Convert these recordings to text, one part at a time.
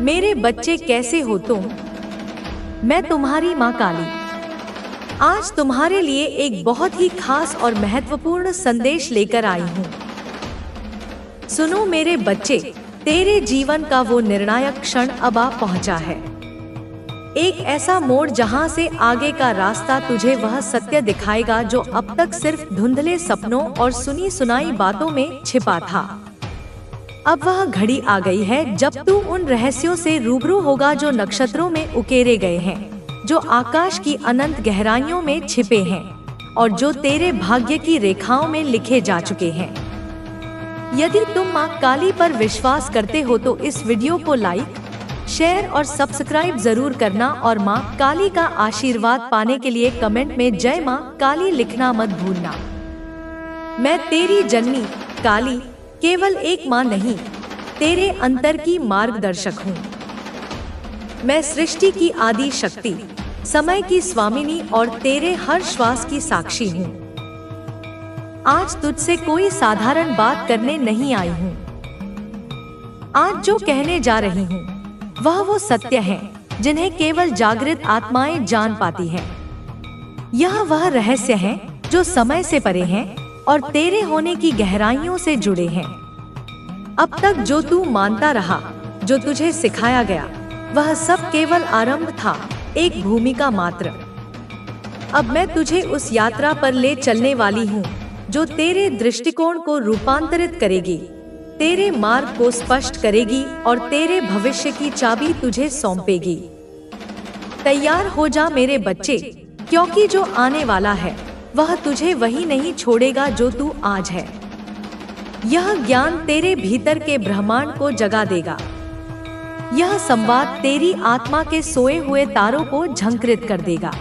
मेरे बच्चे कैसे हो तुम? मैं तुम्हारी माँ काली आज तुम्हारे लिए एक बहुत ही खास और महत्वपूर्ण संदेश लेकर आई हूँ। सुनो मेरे बच्चे, तेरे जीवन का वो निर्णायक क्षण अब आ पहुँचा है। एक ऐसा मोड़ जहाँ से आगे का रास्ता तुझे वह सत्य दिखाएगा जो अब तक सिर्फ धुंधले सपनों और सुनी सुनाई बातों में छिपा था। अब वह घड़ी आ गई है जब तू उन रहस्यों से रूबरू होगा जो नक्षत्रों में उकेरे गए हैं, जो आकाश की अनंत गहराइयों में छिपे हैं और जो तेरे भाग्य की रेखाओं में लिखे जा चुके हैं। यदि तुम माँ काली पर विश्वास करते हो तो इस वीडियो को लाइक, शेयर और सब्सक्राइब जरूर करना और माँ काली का आशीर्वाद पाने के लिए कमेंट में जय माँ काली लिखना मत भूलना। मैं तेरी जननी काली केवल एक माँ नहीं, तेरे अंतर की मार्गदर्शक हूँ। मैं सृष्टि की आदि शक्ति, समय की स्वामिनी और तेरे हर श्वास की साक्षी हूँ। आज तुझसे कोई साधारण बात करने नहीं आई हूँ। आज जो कहने जा रही हूँ वह वो सत्य हैं जिन्हें केवल जागृत आत्माएं जान पाती हैं। यह वह रहस्य हैं जो समय से परे हैं और तेरे होने की गहराइयों से जुड़े हैं। अब तक जो तू मानता रहा, जो तुझे सिखाया गया, वह सब केवल आरंभ था, एक भूमिका मात्र। अब मैं तुझे उस यात्रा पर ले चलने वाली हूँ जो तेरे दृष्टिकोण को रूपांतरित करेगी, तेरे मार्ग को स्पष्ट करेगी और तेरे भविष्य की चाबी तुझे सौंपेगी। तैयार हो जा मेरे बच्चे, क्योंकि जो आने वाला है वह तुझे वही नहीं छोड़ेगा जो तू आज है। यह ज्ञान तेरे भीतर के ब्रह्मांड को जगा देगा। यह संवाद तेरी आत्मा के सोए हुए तारों को झंकृत कर देगा।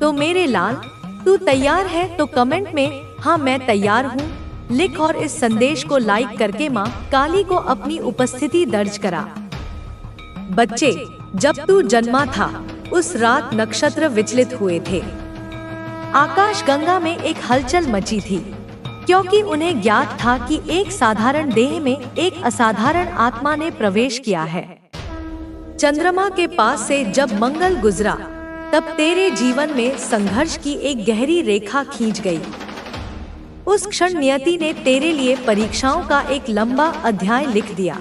तो मेरे लाल, तू तैयार है तो कमेंट में हाँ मैं तैयार हूँ लिख और इस संदेश को लाइक करके माँ काली को अपनी उपस्थिति दर्ज करा। बच्चे, जब तू जन्मा था उस रात नक्षत्र विचलित हुए थे। आकाश गंगा में एक हलचल मची थी, क्योंकि उन्हें ज्ञात था कि एक साधारण देह में एक असाधारण आत्मा ने प्रवेश किया है। चंद्रमा के पास से जब मंगल गुजरा तब तेरे जीवन में संघर्ष की एक गहरी रेखा खींच गई। उस क्षण नियति ने तेरे लिए परीक्षाओं का एक लंबा अध्याय लिख दिया।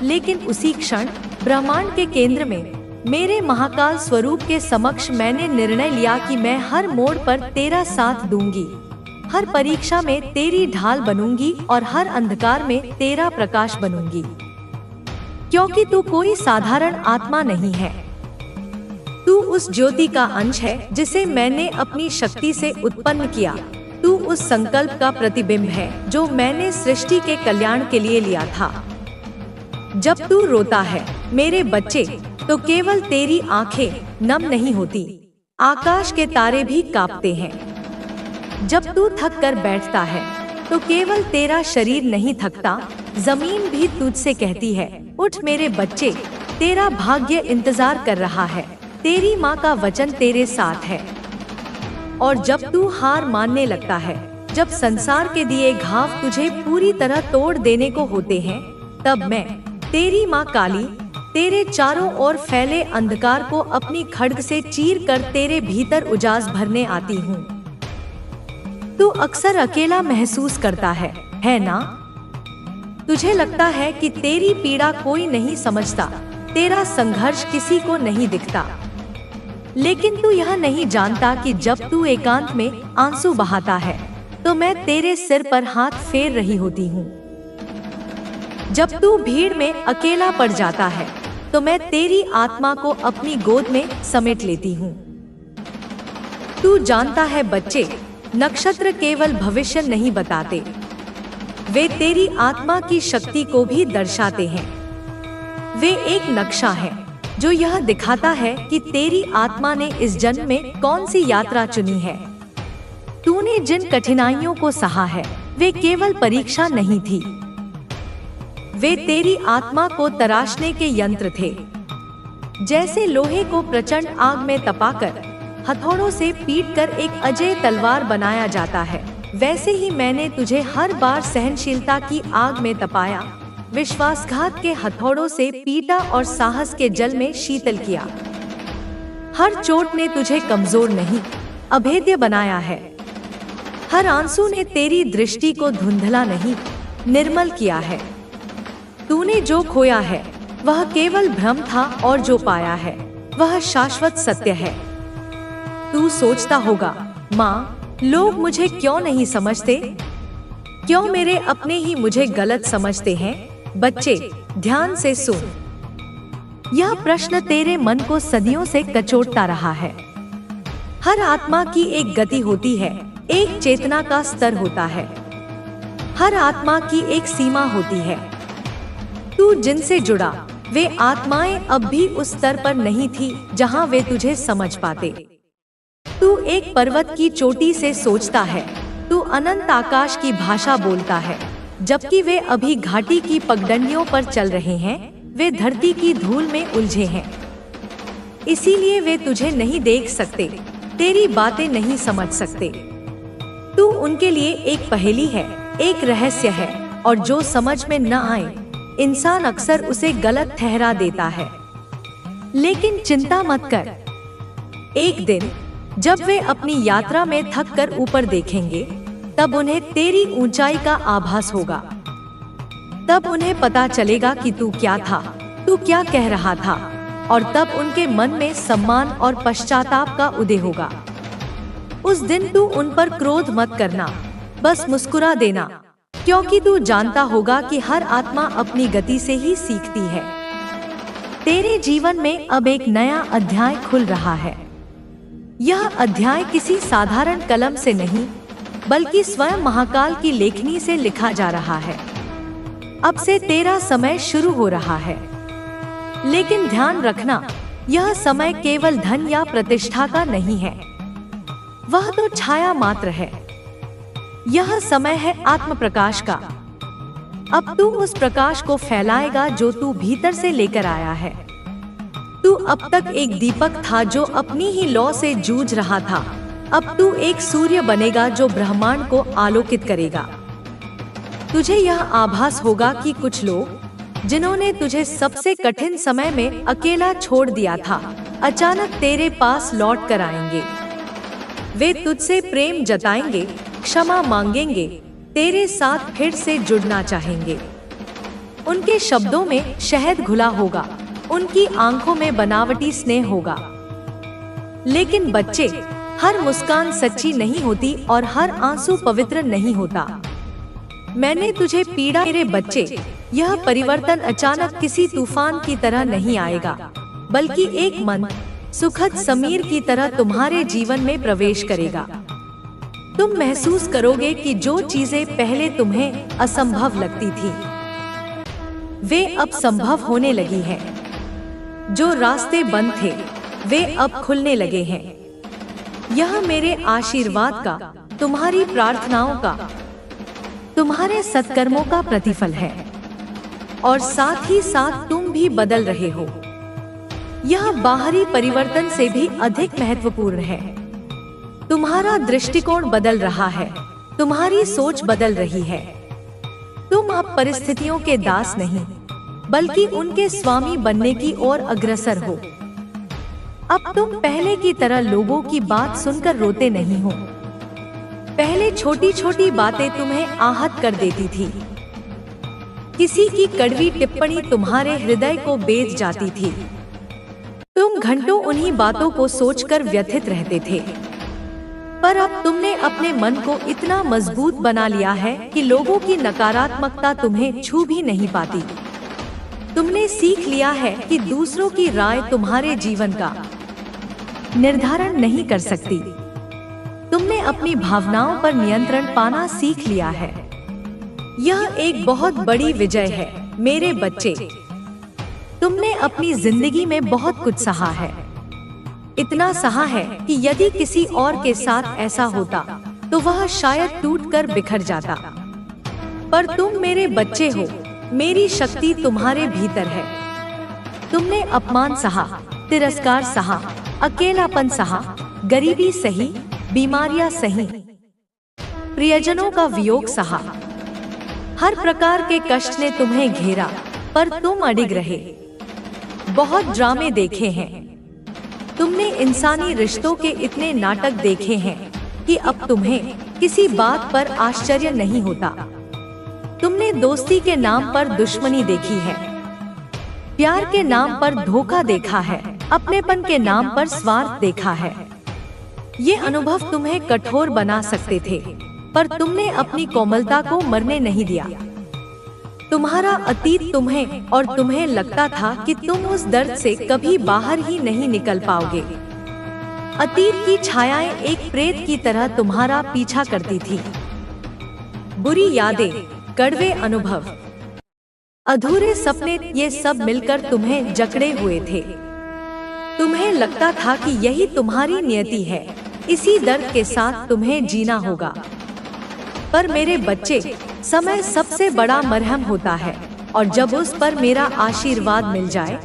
लेकिन उसी क्षण ब्रह्मांड के केंद्र में मेरे महाकाल स्वरूप के समक्ष मैंने निर्णय लिया कि मैं हर मोड़ पर तेरा साथ दूंगी, हर परीक्षा में तेरी ढाल बनूंगी और हर अंधकार में तेरा प्रकाश बनूंगी। क्योंकि तू कोई साधारण आत्मा नहीं है, तू उस ज्योति का अंश है जिसे मैंने अपनी शक्ति से उत्पन्न किया। तू उस संकल्प का प्रतिबिंब है जो मैंने सृष्टि के कल्याण के लिए लिया था। जब तू रोता है मेरे बच्चे, तो केवल तेरी आंखें नम नहीं होती, आकाश के तारे भी कांपते हैं। जब तू थक कर बैठता है तो केवल तेरा शरीर नहीं थकता, जमीन भी तुझसे कहती है उठ मेरे बच्चे, तेरा भाग्य इंतजार कर रहा है, तेरी माँ का वचन तेरे साथ है। और जब तू हार मानने लगता है, जब संसार के दिए घाव तुझे पूरी तरह तोड़ देने को होते हैं, तब मैं तेरी माँ काली तेरे चारों ओर फैले अंधकार को अपनी खड्ग से चीर कर तेरे भीतर उजास भरने आती हूँ। तू अक्सर अकेला महसूस करता है ना? तुझे लगता है कि तेरी पीड़ा कोई नहीं समझता, तेरा संघर्ष किसी को नहीं दिखता। लेकिन तू यह नहीं जानता कि जब तू एकांत में आंसू बहाता है तो मैं तेरे सिर पर हाथ फेर रही होती हूँ। जब तू भीड़ में अकेला पड़ जाता है तो मैं तेरी आत्मा को अपनी गोद में समेट लेती हूँ। तू जानता है बच्चे, नक्षत्र केवल भविष्य नहीं बताते, वे तेरी आत्मा की शक्ति को भी दर्शाते हैं। वे एक नक्शा है जो यह दिखाता है कि तेरी आत्मा ने इस जन्म में कौन सी यात्रा चुनी है। तूने जिन कठिनाइयों को सहा है वे केवल परीक्षा नहीं थी, वे तेरी आत्मा को तराशने के यंत्र थे। जैसे लोहे को प्रचंड आग में तपाकर हथौड़ों से पीटकर एक अजय तलवार बनाया जाता है, वैसे ही मैंने तुझे हर बार सहनशीलता की आग में तपाया, विश्वासघात के हथौड़ों से पीटा और साहस के जल में शीतल किया। हर चोट ने तुझे कमजोर नहीं, अभेद्य बनाया है। हर आंसू ने तेरी दृष्टि को धुंधला नहीं, निर्मल किया है। तूने जो खोया है वह केवल भ्रम था और जो पाया है वह शाश्वत सत्य है। तू सोचता होगा, माँ, लोग मुझे क्यों नहीं समझते? क्यों मेरे अपने ही मुझे गलत समझते हैं? बच्चे, ध्यान से सुन। यह प्रश्न तेरे मन को सदियों से कचोटता रहा है। हर आत्मा की एक गति होती है, एक चेतना का स्तर होता है। हर आत्मा की एक सीमा होती है। तू जिनसे जुड़ा, वे आत्माएं अब भी उस स्तर पर नहीं थी जहां वे तुझे समझ पाते। तू एक पर्वत की चोटी से सोचता है, तू अनंत आकाश की भाषा बोलता है, जबकि वे अभी घाटी की पगडंडियों पर चल रहे हैं। वे धरती की धूल में उलझे हैं, इसीलिए वे तुझे नहीं देख सकते, तेरी बातें नहीं समझ सकते। तू उनके लिए एक पहेली है, एक रहस्य है, और जो समझ में न आए, इंसान अक्सर उसे गलत ठहरा देता है। लेकिन चिंता मत कर, एक दिन जब वे अपनी यात्रा में थक कर ऊपर देखेंगे, तब उन्हें तेरी ऊंचाई का आभास होगा। तब उन्हें पता चलेगा कि तू क्या था, तू क्या कह रहा था, और तब उनके मन में सम्मान और पश्चाताप का उदय होगा। उस दिन तू उन पर क्रोध मत करना, बस मुस्कुरा देना, क्योंकि तू जानता होगा कि हर आत्मा अपनी गति से ही सीखती है। तेरे जीवन में अब एक नया अध्याय खुल रहा है। यह अध्याय किसी साधारण कलम से नहीं, बल्कि स्वयं महाकाल की लेखनी से लिखा जा रहा है। अब से तेरा समय शुरू हो रहा है। लेकिन ध्यान रखना, यह समय केवल धन या प्रतिष्ठा का नहीं है, वह तो छाया मात्र है। यह समय है आत्म प्रकाश का। अब तू उस प्रकाश को फैलाएगा जो तू भीतर से लेकर आया है। तू अब तक एक दीपक था जो अपनी ही लौ से जूझ रहा था। अब तू एक सूर्य बनेगा जो ब्रह्मांड को आलोकित करेगा। तुझे यह आभास होगा कि कुछ लोग, जिन्होंने तुझे सबसे कठिन समय में अकेला छोड़ दिया था, अचानक तेरे पास लौट कर आएंगे। वे तुझसे प्रेम जताएंगे, क्षमा मांगेंगे, तेरे साथ फिर से जुड़ना चाहेंगे। उनके शब्दों में शहद घुला होगा, उनकी आंखों में बनावटी स्नेह होगा। लेकिन बच्चे, हर मुस्कान सच्ची नहीं होती और हर आंसू पवित्र नहीं होता। मैंने तुझे पीड़ा, मेरे बच्चे, यह परिवर्तन अचानक किसी तूफान की तरह नहीं आएगा, बल्कि एक मन सुखद समीर की तरह तुम्हारे जीवन में प्रवेश करेगा। तुम महसूस करोगे कि जो चीजें पहले तुम्हें असंभव लगती थी, वे अब संभव होने लगी हैं। जो रास्ते बंद थे, वे अब खुलने लगे हैं। यह मेरे आशीर्वाद का, तुम्हारी प्रार्थनाओं का, तुम्हारे सत्कर्मों का प्रतिफल है। और साथ ही साथ तुम भी बदल रहे हो। यह बाहरी परिवर्तन से भी अधिक महत्वपूर्ण है। तुम्हारा दृष्टिकोण बदल रहा है, तुम्हारी सोच बदल रही है। तुम अब परिस्थितियों के दास नहीं, बल्कि उनके स्वामी बनने की ओर अग्रसर हो। अब तुम पहले की तरह लोगों की बात सुनकर रोते नहीं हो। पहले छोटी छोटी बातें तुम्हें आहत कर देती थी। किसी की कड़वी टिप्पणी तुम्हारे हृदय को बेच जाती थी। तुम घंटों उन्हीं बातों को सोचकर व्यथित रहते थे। पर अब तुमने अपने मन को इतना मजबूत बना लिया है कि लोगों की नकारात्मकता तुम्हें छू भी नहीं पाती। तुमने सीख लिया है कि दूसरों की राय तुम्हारे जीवन का निर्धारण नहीं कर सकती। तुमने अपनी भावनाओं पर नियंत्रण पाना सीख लिया है। यह एक बहुत बड़ी विजय है मेरे बच्चे। तुमने अपनी जिंदगी में बहुत कुछ सहा है। इतना सहा है कि यदि किसी और के साथ ऐसा होता तो वह शायद टूटकर बिखर जाता। पर तुम मेरे बच्चे हो, मेरी शक्ति तुम्हारे भीतर है। तुमने अपमान सहा, तिरस्कार सहा, अकेलापन सहा, गरीबी सही, बीमारियां सही, प्रियजनों का वियोग सहा। हर प्रकार के कष्ट ने तुम्हें घेरा, पर तुम अडिग रहे। बहुत ड्रामे देखे हैं, तुमने इंसानी रिश्तों के इतने नाटक देखे हैं कि अब तुम्हें किसी बात पर आश्चर्य नहीं होता। तुमने दोस्ती के नाम पर दुश्मनी देखी है, प्यार के नाम पर धोखा देखा है, अपनेपन के नाम पर स्वार्थ देखा है। ये अनुभव तुम्हें कठोर बना सकते थे, पर तुमने अपनी कोमलता को मरने नहीं दिया। तुम्हारा अतीत तुम्हें लगता था कि तुम उस दर्द से कभी बाहर ही नहीं निकल पाओगे। अतीत की छायाएं एक प्रेत की तरह तुम्हारा पीछा करती थी। बुरी यादें, कड़वे अनुभव, अधूरे सपने, ये सब मिलकर तुम्हें जकड़े हुए थे। तुम्हें लगता था कि यही तुम्हारी नियति है, इसी दर्द के साथ तुम्हें जीना होगा। पर मेरे बच्चे, समय सबसे बड़ा मरहम होता है, और जब उस पर मेरा आशीर्वाद मिल जाए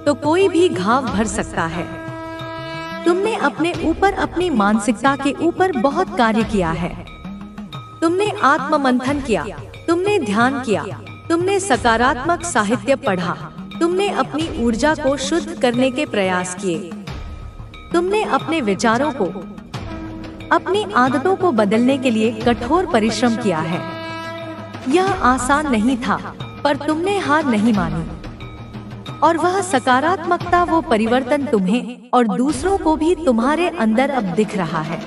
तो कोई भी घाव भर सकता है। तुमने अपने ऊपर, अपनी मानसिकता के ऊपर बहुत कार्य किया है। तुमने आत्ममंथन किया, तुमने ध्यान किया, तुमने सकारात्मक साहित्य पढ़ा, तुमने अपनी ऊर्जा को शुद्ध करने के प्रयास किए। तुमने अपने विचारों को, अपनी आदतों को बदलने के लिए कठोर परिश्रम किया है। यह आसान नहीं था, पर तुमने हार नहीं मानी। और वह सकारात्मकता, वो परिवर्तन तुम्हें और दूसरों को भी तुम्हारे अंदर अब दिख रहा है।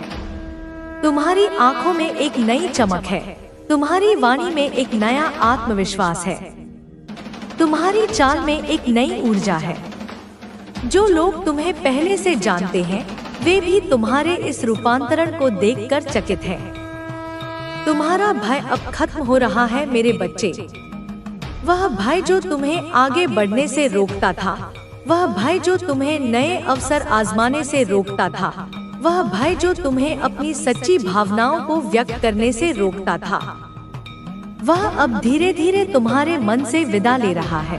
तुम्हारी आंखों में एक नई चमक है, तुम्हारी वाणी में एक नया आत्मविश्वास है, तुम्हारी चाल में एक नई ऊर्जा है। जो लोग तुम्हें पहले से जानते हैं, वे भी तुम्हारे इस रूपांतरण को देखकर चकित हैं। तुम्हारा भय अब खत्म हो रहा है मेरे बच्चे। वह भय जो तुम्हें आगे बढ़ने से रोकता था, वह भय जो तुम्हें नए अवसर आजमाने से रोकता था, वह भय जो तुम्हें अपनी सच्ची भावनाओं को व्यक्त करने से रोकता था, वह अब धीरे धीरे तुम्हारे मन से विदा ले रहा है।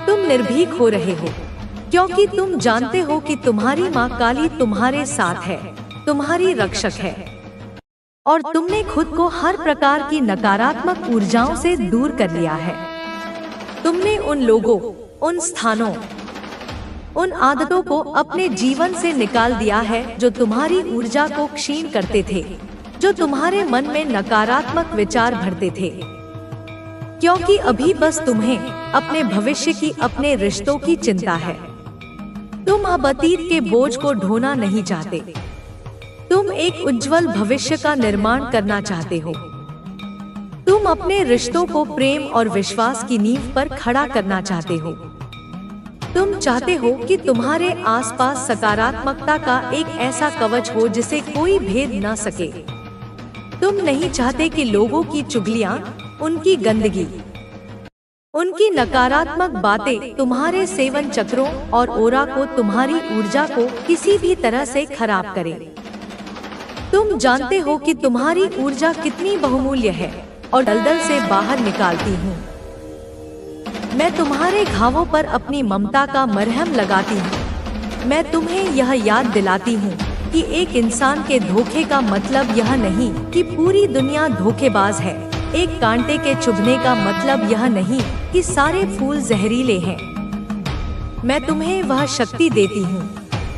तुम निर्भीक हो रहे हो, क्योंकि तुम जानते हो कि तुम्हारी माँ काली तुम्हारे साथ है, तुम्हारी रक्षक है। और तुमने खुद को हर प्रकार की नकारात्मक ऊर्जाओं से दूर कर लिया है। तुमने उन लोगों, उन स्थानों, उन आदतों को अपने जीवन से निकाल दिया है जो तुम्हारी ऊर्जा को क्षीण करते थे, जो तुम्हारे मन में नकारात्मक विचार भरते थे। क्योंकि अभी बस तुम्हें अपने भविष्य की, अपने रिश्तों की चिंता है। तुम अब अतीत के बोझ को ढोना नहीं चाहते। तुम एक उज्जवल भविष्य का निर्माण करना चाहते हो। तुम अपने रिश्तों को प्रेम और विश्वास की नींव पर खड़ा करना चाहते हो। तुम चाहते हो कि तुम्हारे आसपास सकारात्मकता का एक ऐसा कवच हो जिसे कोई भेद न सके। तुम नहीं चाहते कि लोगों की चुगलियां, उनकी गंदगी, उनकी नकारात्मक बातें तुम्हारे सेवन चक्रों और ओरा को, तुम्हारी ऊर्जा को किसी भी तरह से खराब करे। तुम जानते हो कि तुम्हारी ऊर्जा कितनी बहुमूल्य है और दलदल से बाहर निकालती हूँ। मैं तुम्हारे घावों पर अपनी ममता का मरहम लगाती हूँ। मैं तुम्हें यह याद दिलाती हूँ कि एक इंसान के धोखे का मतलब यह नहीं कि पूरी दुनिया धोखेबाज है। एक कांटे के चुभने का मतलब यह नहीं कि सारे फूल जहरीले हैं। मैं तुम्हें वह शक्ति देती हूँ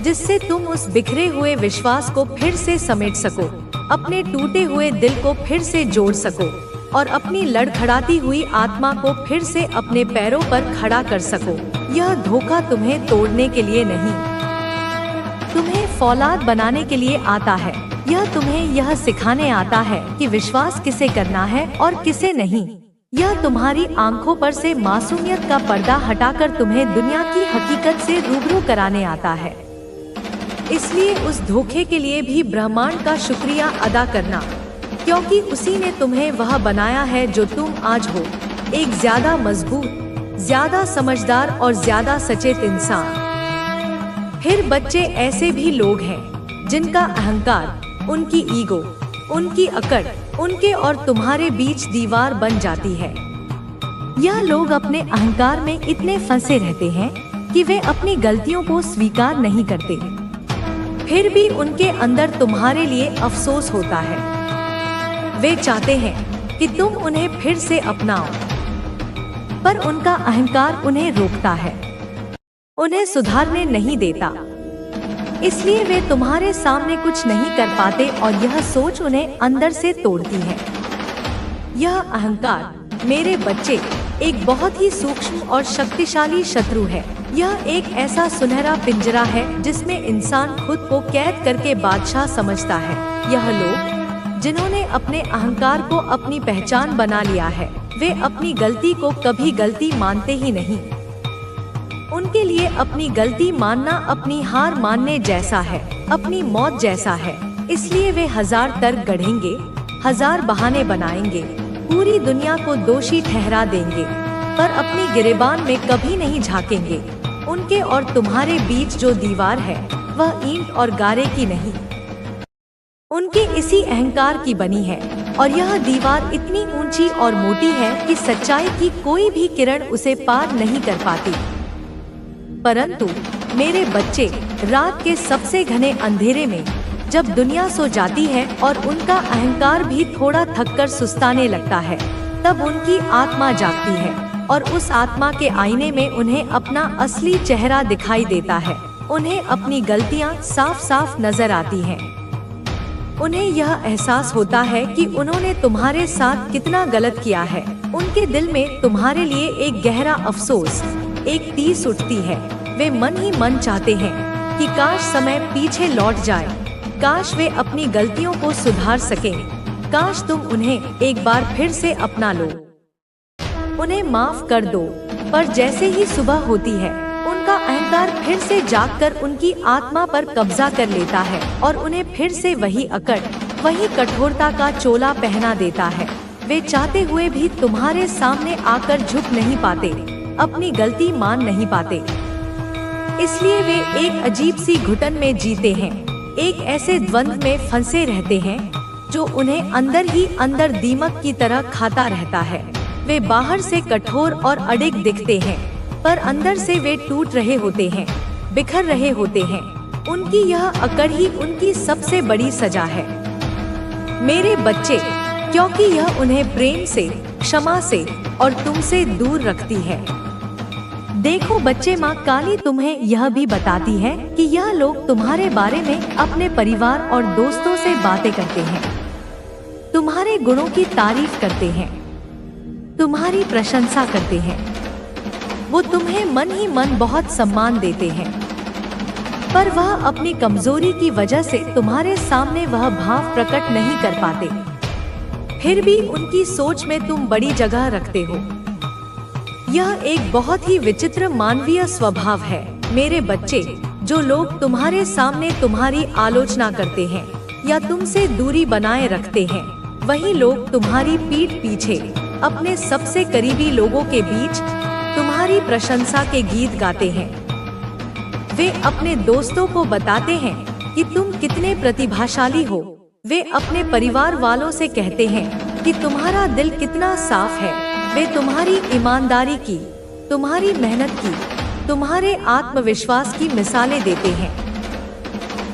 जिससे तुम उस बिखरे हुए विश्वास को फिर से समेट सको, अपने टूटे हुए दिल को फिर से जोड़ सको और अपनी लड़खड़ाती हुई आत्मा को फिर से अपने पैरों पर खड़ा कर सको। यह धोखा तुम्हें तोड़ने के लिए नहीं, तुम्हें फौलाद बनाने के लिए आता है। यह तुम्हें यह सिखाने आता है कि विश्वास किसे करना है और किसे नहीं। यह तुम्हारी आंखों पर से मासूमियत का पर्दा हटाकर तुम्हें दुनिया की हकीकत से रूबरू कराने आता है। इसलिए उस धोखे के लिए भी ब्रह्मांड का शुक्रिया अदा करना, क्योंकि उसी ने तुम्हें वह बनाया है जो तुम आज हो, एक ज्यादा मजबूत, ज्यादा समझदार और ज्यादा सचेत इंसान। फिर बच्चे, ऐसे भी लोग हैं जिनका अहंकार, उनकी ईगो, उनकी अकड़, उनके और तुम्हारे बीच दीवार बन जाती है। यह लोग अपने अहंकार में इतने फंसे रहते हैं कि वे अपनी गलतियों को स्वीकार नहीं करते। फिर भी उनके अंदर तुम्हारे लिए अफसोस होता है। वे चाहते हैं कि तुम उन्हें फिर से अपनाओ, पर उनका अहंकार उन्हें रोकता है, उन्हें सुधारने नहीं देता। इसलिए वे तुम्हारे सामने कुछ नहीं कर पाते और यह सोच उन्हें अंदर से तोड़ती है। यह अहंकार, मेरे बच्चे, एक बहुत ही सूक्ष्म और शक्तिशाली शत्रु है। यह एक ऐसा सुनहरा पिंजरा है जिसमें इंसान खुद को कैद करके बादशाह समझता है। यह लोग जिन्होंने अपने अहंकार को अपनी पहचान बना लिया है, वे अपनी गलती को कभी गलती मानते ही नहीं। उनके लिए अपनी गलती मानना अपनी हार मानने जैसा है, अपनी मौत जैसा है। इसलिए वे 1000 तर्क गढ़ेंगे, 1000 बहाने बनाएंगे, पूरी दुनिया को दोषी ठहरा देंगे, पर अपनी गिरेबान में कभी नहीं झांकेंगे। उनके और तुम्हारे बीच जो दीवार है वह ईंट और गारे की नहीं, उनके इसी अहंकार की बनी है। और यह दीवार इतनी ऊंची और मोटी है कि सच्चाई की कोई भी किरण उसे पार नहीं कर पाती। परंतु मेरे बच्चे, रात के सबसे घने अंधेरे में जब दुनिया सो जाती है और उनका अहंकार भी थोड़ा थककर सुस्ताने लगता है, तब उनकी आत्मा जागती है और उस आत्मा के आईने में उन्हें अपना असली चेहरा दिखाई देता है। उन्हें अपनी गलतियां साफ साफ नजर आती हैं। उन्हें यह एहसास होता है कि उन्होंने तुम्हारे साथ कितना गलत किया है। उनके दिल में तुम्हारे लिए एक गहरा अफसोस, एक टीस उठती है। वे मन ही मन चाहते हैं कि काश समय पीछे लौट जाए, काश वे अपनी गलतियों को सुधार सकें, काश तुम उन्हें एक बार फिर से अपना लो, उन्हें माफ कर दो। पर जैसे ही सुबह होती है, उनका अहंकार फिर से जागकर उनकी आत्मा पर कब्जा कर लेता है और उन्हें फिर से वही अकड़, वही कठोरता का चोला पहना देता है। वे चाहते हुए भी तुम्हारे सामने आकर झुक नहीं पाते, अपनी गलती मान नहीं पाते। इसलिए वे एक अजीब सी घुटन में जीते हैं, एक ऐसे द्वंद्व में फंसे रहते हैं जो उन्हें अंदर ही अंदर दीमक की तरह खाता रहता है। वे बाहर से कठोर और अडिग दिखते हैं, पर अंदर से वे टूट रहे होते हैं, बिखर रहे होते हैं। उनकी यह अकड़ ही उनकी सबसे बड़ी सजा है, मेरे बच्चे, क्योंकि यह उन्हें प्रेम से, क्षमा से और तुमसे दूर रखती है। देखो बच्चे, माँ काली तुम्हें यह भी बताती है कि यह लोग तुम्हारे बारे में अपने परिवार और दोस्तों से बातें करते हैं, तुम्हारे गुणों की तारीफ करते हैं, तुम्हारी प्रशंसा करते हैं। वो तुम्हें मन ही मन बहुत सम्मान देते हैं, पर वह अपनी कमजोरी की वजह से तुम्हारे सामने वह भाव प्रकट नहीं कर पाते। फिर भी उनकी सोच में तुम बड़ी जगह रखते हो। यह एक बहुत ही विचित्र मानवीय स्वभाव है, मेरे बच्चे। जो लोग तुम्हारे सामने तुम्हारी आलोचना करते हैं या तुमसे दूरी बनाए रखते हैं, वही लोग तुम्हारी पीठ पीछे अपने सबसे करीबी लोगों के बीच तुम्हारी प्रशंसा के गीत गाते हैं। वे अपने दोस्तों को बताते हैं कि तुम कितने प्रतिभाशाली हो। वे अपने परिवार वालों से कहते हैं कि तुम्हारा दिल कितना साफ है। वे तुम्हारी ईमानदारी की, तुम्हारी मेहनत की, तुम्हारे आत्मविश्वास की मिसालें देते हैं।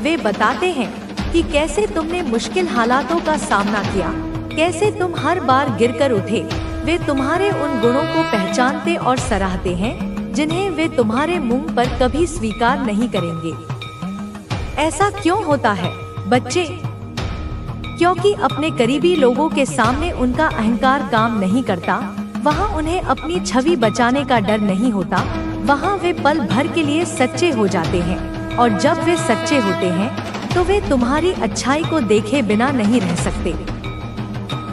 वे बताते हैं कि कैसे तुमने मुश्किल हालातों का सामना किया, कैसे तुम हर बार गिरकर उठे। वे तुम्हारे उन गुणों को पहचानते और सराहते हैं जिन्हें वे तुम्हारे मुंह पर कभी स्वीकार नहीं करेंगे। ऐसा क्यों होता है बच्चे? क्योंकि अपने करीबी लोगों के सामने उनका अहंकार काम नहीं करता। वहाँ उन्हें अपनी छवि बचाने का डर नहीं होता। वहाँ वे पल भर के लिए सच्चे हो जाते हैं, और जब वे सच्चे होते हैं तो वे तुम्हारी अच्छाई को देखे बिना नहीं रह सकते।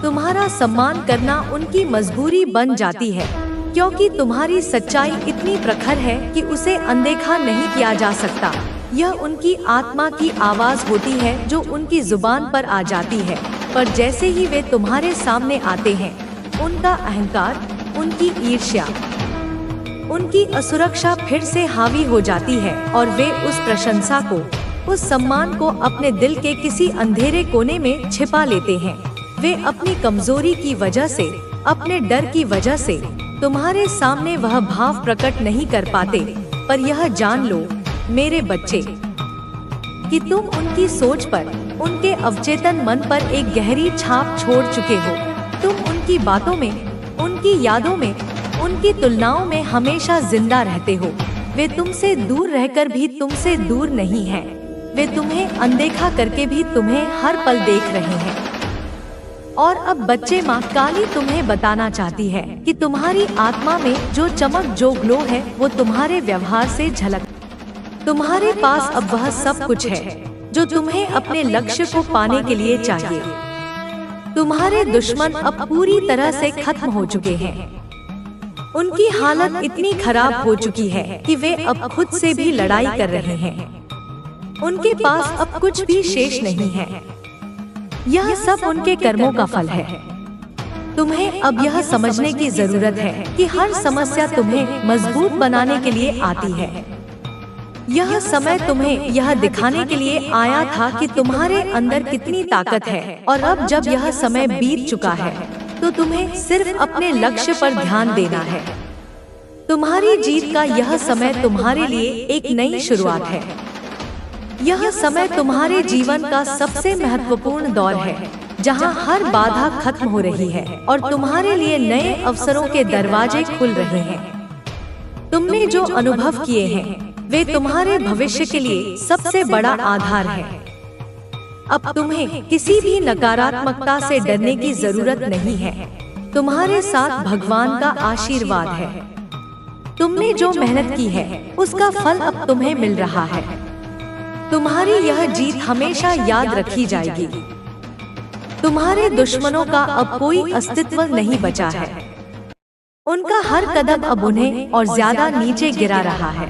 तुम्हारा सम्मान करना उनकी मजबूरी बन जाती है, क्योंकि तुम्हारी सच्चाई इतनी प्रखर है कि उसे अनदेखा नहीं किया जा सकता। यह उनकी आत्मा की आवाज होती है जो उनकी जुबान पर आ जाती है, पर जैसे ही वे तुम्हारे सामने आते हैं, उनका अहंकार, उनकी ईर्ष्या, उनकी असुरक्षा फिर से हावी हो जाती है और वे उस प्रशंसा को, उस सम्मान को अपने दिल के किसी अंधेरे कोने में छिपा लेते हैं। वे अपनी कमजोरी की वजह से, अपने डर की वजह से तुम्हारे सामने वह भाव प्रकट नहीं कर पाते। पर यह जान लो मेरे बच्चे कि तुम उनकी सोच पर, उनके अवचेतन मन पर एक गहरी छाप छोड़ चुके हो। तुम उनकी बातों में, उनकी यादों में, उनकी तुलनाओं में हमेशा जिंदा रहते हो। वे तुमसे दूर रहकर भी तुमसे दूर नहीं हैं। वे तुम्हें अनदेखा करके भी तुम्हें हर पल देख रहे हैं। और अब बच्चे, माँ काली तुम्हें बताना चाहती है कि तुम्हारी आत्मा में जो चमक, जो ग्लो है, वो तुम्हारे व्यवहार से झलक। तुम्हारे पास अब वह सब कुछ है जो तुम्हें अपने लक्ष्य को पाने के लिए चाहिए। तुम्हारे दुश्मन अब पूरी तरह से खत्म हो चुके हैं। उनकी हालत इतनी खराब हो चुकी है कि वे अब खुद से भी लड़ाई कर रहे हैं। उनके पास अब कुछ भी शेष नहीं है। यह सब उनके कर्मों का फल है। तुम्हें अब यह समझने की जरूरत है कि हर समस्या तुम्हें मजबूत बनाने के लिए आती है। यह समय तुम्हें यह दिखाने के लिए आया था कि तुम्हारे अंदर कितनी ताकत है। और अब जब यह समय बीत चुका है तो तुम्हें सिर्फ अपने लक्ष्य पर ध्यान देना है। तुम्हारी जीत का यह समय तुम्हारे लिए एक नई शुरुआत है। यह समय तुम्हारे जीवन का सबसे महत्वपूर्ण दौर है, जहां हर बाधा खत्म हो रही है और तुम्हारे लिए नए अवसरों के दरवाजे खुल रहे हैं। तुमने जो अनुभव किए हैं वे तुम्हारे भविष्य के लिए सबसे बड़ा आधार है। अब तुम्हें किसी भी नकारात्मकता से डरने की जरूरत नहीं है। तुम्हारे साथ भगवान का आशीर्वाद है। तुमने जो मेहनत की है उसका फल अब तुम्हें मिल रहा है। तुम्हारी यह जीत हमेशा याद रखी जाएगी। तुम्हारे दुश्मनों का अब कोई अस्तित्व नहीं बचा है। उनका हर कदम अब उन्हें और ज्यादा नीचे गिरा रहा है।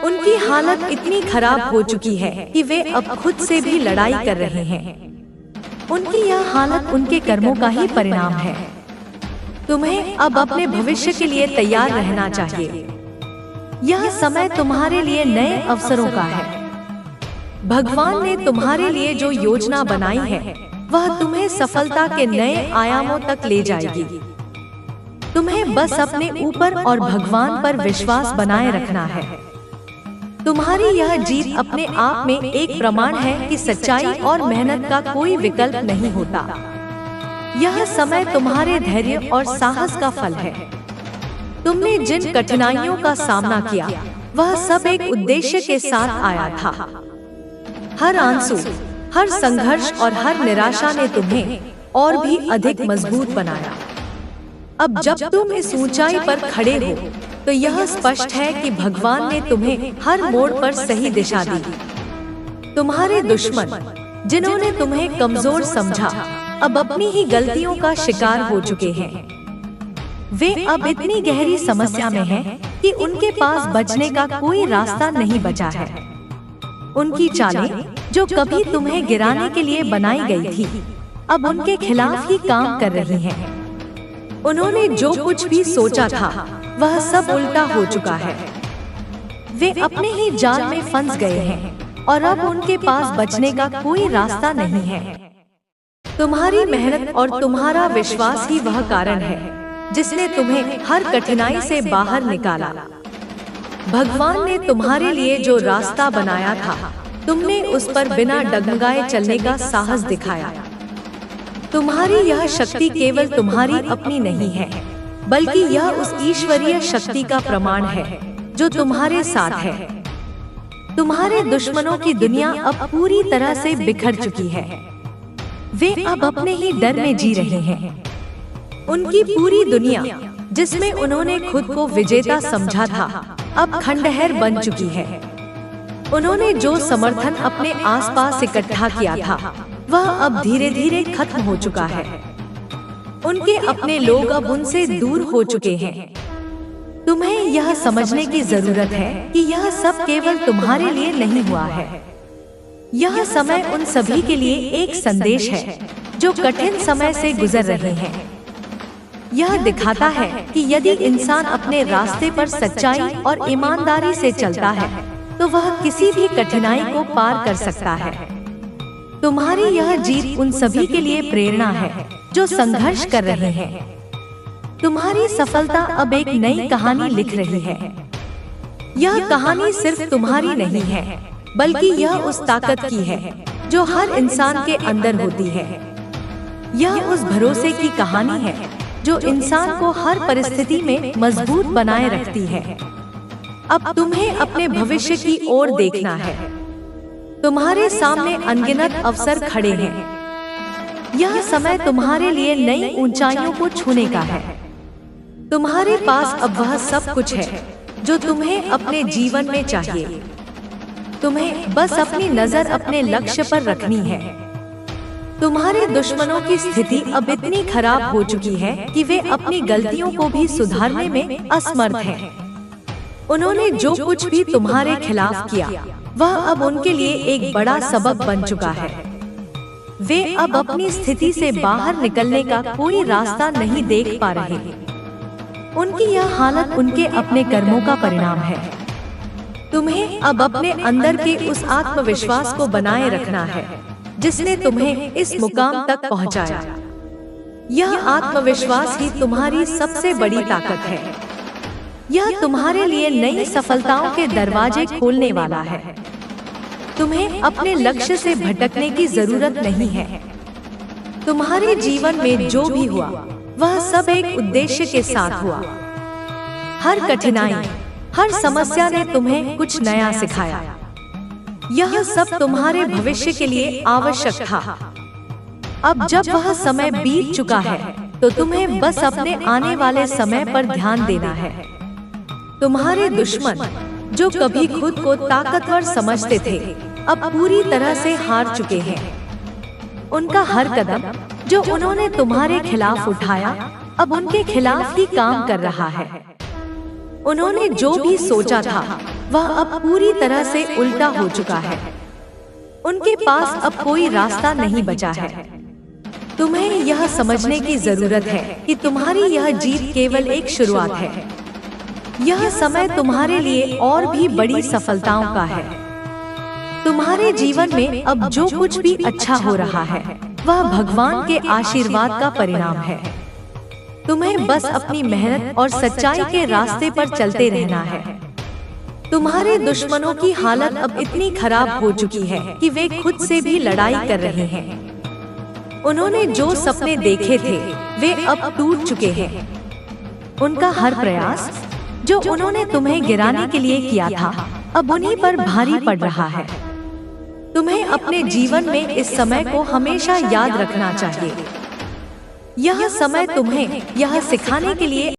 उनकी हालत इतनी खराब हो चुकी है कि वे अब खुद से भी लड़ाई कर रहे हैं। उनकी यह हालत उनके कर्मों का ही परिणाम है। तुम्हें अब अपने भविष्य के लिए तैयार रहना चाहिए। यह समय तुम्हारे लिए नए अवसरों का है। भगवान ने तुम्हारे लिए जो योजना बनाई है वह तुम्हें सफलता के नए आयामों तक ले जाएगी। तुम्हें बस अपने ऊपर और भगवान पर विश्वास बनाए रखना है। तुम्हारी यह जीत अपने आप में एक प्रमाण है कि सच्चाई और मेहनत का कोई विकल्प नहीं होता। यह समय तुम्हारे धैर्य और साहस का फल है। तुमने जिन कठिनाइयों का सामना किया वह सब एक उद्देश्य के साथ आया था। हर आंसू, हर संघर्ष और हर निराशा ने तुम्हें और भी अधिक मजबूत बनाया। अब जब तुम इस ऊंचाई पर खड़े हो तो यह स्पष्ट है कि भगवान ने तुम्हें हर मोड़ पर सही दिशा दी। तुम्हारे दुश्मन, जिन्होंने तुम्हें कमजोर समझा, अब अपनी ही गलतियों का शिकार हो चुके हैं। वे अब इतनी गहरी समस्या में हैं कि उनके पास बचने का कोई रास्ता नहीं बचा है। उनकी चालें, जो कभी तुम्हें गिराने के लिए बनाई गई थी, अब उनके खिलाफ ही काम कर रही हैं। उन्होंने जो कुछ भी सोचा था वह सब उल्टा हो चुका है। वे अपने ही जाल में फंस गए हैं और अब उनके पास बचने का कोई रास्ता नहीं है। तुम्हारी मेहनत और तुम्हारा विश्वास ही वह कारण है जिसने तुम्हें हर कठिनाई से बाहर निकाला। भगवान ने तुम्हारे लिए जो रास्ता बनाया था, तुमने उस पर बिना डगमगाए चलने का साहस दिखाया। तुम्हारी यह शक्ति केवल तुम्हारी अपनी नहीं है, बल्कि यह उस ईश्वरीय शक्ति का प्रमाण है जो तुम्हारे साथ है। तुम्हारे दुश्मनों की दुनिया अब पूरी तरह से बिखर चुकी है। वे अब अपने ही डर में जी रहे हैं। उनकी पूरी दुनिया, जिसमें उन्होंने खुद को विजेता समझा था, अब खंडहर बन चुकी है। उन्होंने जो समर्थन अपने आसपास इकट्ठा किया था वह अब धीरे धीरे खत्म हो चुका है। उनके अपने लोग अब उनसे दूर हो चुके हैं। तुम्हें यह समझने की जरूरत है कि यह सब केवल तुम्हारे लिए नहीं हुआ है। यह समय उन सभी के लिए एक संदेश है जो कठिन समय से गुजर रहे हैं। यह दिखाता है कि यदि इंसान अपने रास्ते पर सच्चाई और ईमानदारी से चलता है तो वह किसी भी कठिनाई को पार कर सकता है। तुम्हारी यह जीत उन सभी के लिए प्रेरणा है जो संघर्ष कर रहे हैं। तुम्हारी सफलता अब एक नई कहानी लिख रही है। यह कहानी सिर्फ तुम्हारी नहीं है, बल्कि यह उस ताकत की है जो हर इंसान के अंदर होती है। यह उस भरोसे की कहानी है जो इंसान को हर परिस्थिति में मजबूत बनाए रखती है। अब तुम्हें अपने भविष्य की ओर देखना है। तुम्हारे सामने अनगिनत अवसर खड़े हैं। यह समय तुम्हारे लिए नई ऊंचाइयों को छूने का है। तुम्हारे पास अब वह सब कुछ है जो तुम्हें अपने जीवन में चाहिए। तुम्हें बस अपनी नजर अपने लक्ष्य पर रखनी है। तुम्हारे दुश्मनों की स्थिति अब इतनी खराब हो चुकी है कि वे अपनी गलतियों को भी सुधारने में असमर्थ हैं। उन्होंने जो कुछ भी तुम्हारे खिलाफ किया वह अब उनके लिए एक बड़ा सबक बन चुका है। वे अब अपनी स्थिति से बाहर निकलने का कोई रास्ता नहीं देख पा रहे। उनकी यह हालत उनके अपने कर्मों का परिणाम है। तुम्हें अब अपने अंदर के उस आत्मविश्वास को बनाए रखना है जिसने तुम्हें इस मुकाम तक पहुंचाया। यह आत्मविश्वास ही तुम्हारी सबसे बड़ी ताकत है। यह तुम्हारे लिए नई सफलताओं के दरवाजे खोलने वाला है। तुम्हें अपने लक्ष्य से भटकने की जरूरत नहीं है। तुम्हारे जीवन में जो भी हुआ वह सब एक उद्देश्य के साथ हुआ। हर कठिनाई, हर समस्या ने तुम्हें कुछ नया सिखाया। यह सब तुम्हारे भविष्य के लिए आवश्यक था। अब जब वह समय बीत चुका है तो तुम्हें बस अपने आने वाले समय पर ध्यान देना है। तुम्हारे दुश्मन जो कभी खुद को ताकतवर समझते थे अब पूरी तरह से हार चुके हैं। उनका हर कदम जो उन्होंने तुम्हारे खिलाफ उठाया अब उनके खिलाफ ही काम कर रहा है। उन्होंने जो भी सोचा था वह अब पूरी तरह से उल्टा हो चुका है। उनके पास अब कोई रास्ता नहीं बचा है। तुम्हें यह समझने की जरूरत है कि तुम्हारी यह जीत केवल एक शुरुआत है। यह समय तुम्हारे लिए और भी बड़ी सफलताओं का है। तुम्हारे जीवन में अब जो कुछ भी अच्छा हो रहा है वह भगवान के आशीर्वाद का परिणाम है। तुम्हें बस अपनी मेहनत और सच्चाई के रास्ते पर चलते रहना है। तुम्हारे दुश्मनों की हालत अब इतनी खराब हो चुकी है कि वे खुद से भी लड़ाई कर रहे हैं। उन्होंने जो सपने देखे थे वे अब टूट चुके हैं। उनका हर प्रयास जो उन्होंने तुम्हें गिराने के लिए किया था अब उन्हीं पर भारी पड़ रहा है। तुम्हें अपने जीवन में इस समय को हमेशा याद रखना चाहिए। यह समय तुम्हें यह सिखाने के लिए